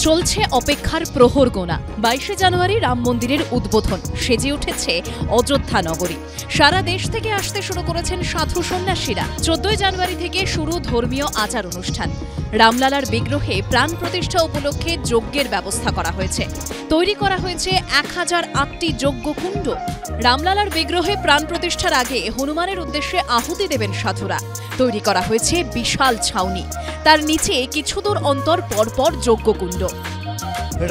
চলছে অপেক্ষার প্রহর গোনা। 22শে জানুয়ারি রাম মন্দিরের উদ্বোধন। সেজে উঠেছে অযোধ্যা নগরী। সারা দেশ থেকে আসতে শুরু করেছেন সাধু সন্ন্যাসীরা। 14 জানুয়ারি থেকে শুরু ধর্মীয় আচার অনুষ্ঠান। রামলালার বিগ্রহে প্রাণ প্রতিষ্ঠা উপলক্ষে যজ্ঞের ব্যবস্থা করা হয়েছে। তৈরি করা হয়েছে 1008টি যজ্ঞকুণ্ড। রামলালার বিগ্রহে প্রাণ প্রতিষ্ঠার আগে হনুমানের উদ্দেশ্যে আহুতি দেবেন সাধুরা। তৈরি করা হয়েছে বিশাল ছাউনি, তার নিচে কিছু দূর অন্তর পরপর যজ্ঞকুণ্ড।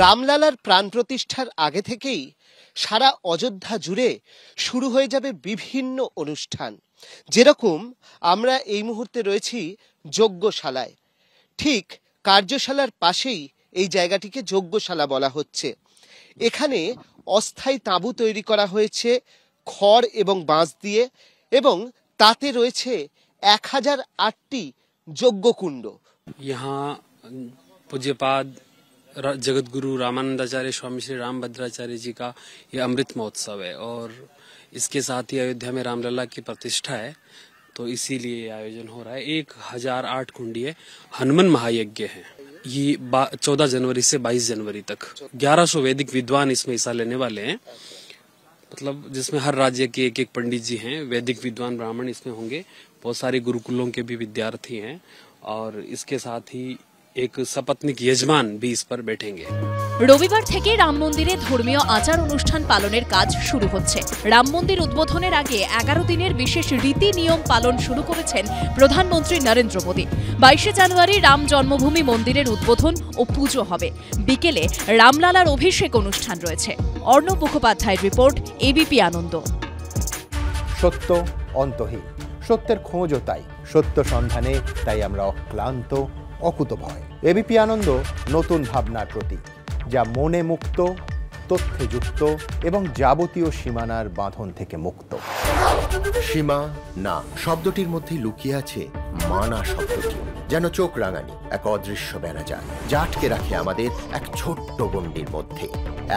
রামলালার প্রাণ প্রতিষ্ঠার আগে থেকেই সারা অযোধ্যা জুড়ে শুরু হয়ে যাবে বিভিন্ন অনুষ্ঠান। যেরকম আমরা এই মুহূর্তে রয়েছি যজ্ঞশালায়, ঠিক কার্যশালার পাশেই এই জায়গাটিকে যজ্ঞশালা বলা হচ্ছে। এখানে অস্থায়ী তাঁবু তৈরি করা হয়েছে খড় এবং বাঁশ দিয়ে, এবং তাতে রয়েছে 1008টি যজ্ঞকুণ্ড। यहाँ पूज्यपाद जगतगुरु रामानंदाचार्य स्वामी श्री रामभद्राचार्य जी का ये अमृत महोत्सव है, और इसके साथ ही अयोध्या में रामलला की प्रतिष्ठा है, तो इसीलिए ये आयोजन हो रहा है। 1008 कुंडीय हनुमान महायज्ञ है। ये 14 जनवरी से 22 जनवरी तक 1100 वैदिक विद्वान इसमें हिस्सा लेने वाले हैं। मतलब जिसमें हर राज्य के एक एक पंडित जी हैं, वैदिक विद्वान ब्राह्मण इसमें होंगे। बहुत सारे गुरुकुलों के भी विद्यार्थी हैं, और इसके साथ ही एक सपत्नीक यजमान भी इस पर बैठेंगे। রবিবার থেকে রাম মন্দিরে ধর্মীয় আচার অনুষ্ঠান পালনের কাজ শুরু হচ্ছে। রাম মন্দির উদ্বোধনের আগে 11 দিনের বিশেষ রীতি নিয়ম পালন শুরু করেছেন প্রধানমন্ত্রী নরেন্দ্র মোদী। 22শে জানুয়ারি রাম জন্মভূমি মন্দিরের উদ্বোধন ও পুজো হবে। বিকেলে রামলালার অভিষেক অনুষ্ঠান রয়েছে। অর্ণব মুখোপাধ্যায়ের রিপোর্ট, এবিপি আনন্দ। সত্য অন্তহীন, সত্যের খোঁজও তাই, সত্য সন্ধানে তাই আমরা অক্লান্ত, অকুতভয়। এবিপি আনন্দ নতুন ভাবনার প্রতীক, যা মনে মুক্ত, তথ্যে যুক্ত এবং যাবতীয় সীমানার বাঁধন থেকে মুক্ত। সীমা না শব্দটির মধ্যেই লুকিয়ে আছে মানা শব্দটি, যেন চোখ রাঙানি এক অদৃশ্য বেড়াজাল, যা আটকে রাখে আমাদের এক ছোট্ট গণ্ডির মধ্যে।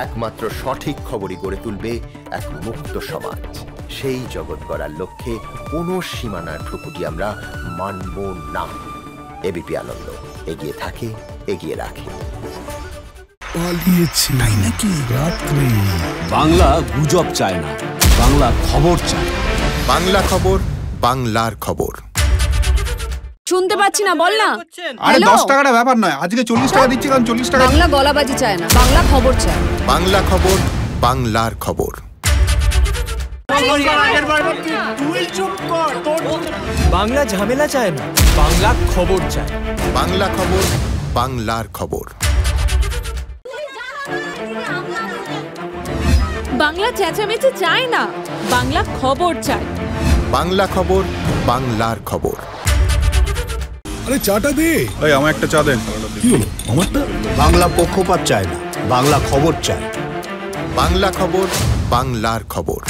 একমাত্র সঠিক খবরই গড়ে তুলবে এক মুক্ত সমাজ। সেই জগৎ গড়ার লক্ষ্যে কোনো সীমানার ঠুকুটি আমরা মানব না। এবিপি আনন্দ এগিয়ে থাকে, এগিয়ে রাখে। তাই নাকি? বাংলা গুজব চায় না, বাংলা খবর চায়। বাংলা খবর, বাংলার খবর। শুনতে পাচ্ছি না, বল না। আরে 10 টাকাটা ব্যাপার নয়, আজকে 40 টাকা দিচ্ছি, কারণ 40 টাকা। বাংলা গলাবাজি চায় না, বাংলা খবর চায়। বাংলা খবর, বাংলার খবর। বাংলা ঝামেলা চায় না, বাংলা খবর চায়। বাংলা খবর, বাংলার খবর। বাংলা চেঁচামেচি চায় না, বাংলা খবর চায়। বাংলা খবর, বাংলার খবর। আরে চাটা দে। এই আমার একটা চা দেন। কি হলো আমারটা? বাংলা পক্ষপাত চায় না, বাংলা খবর চায়। বাংলা খবর, বাংলার খবর।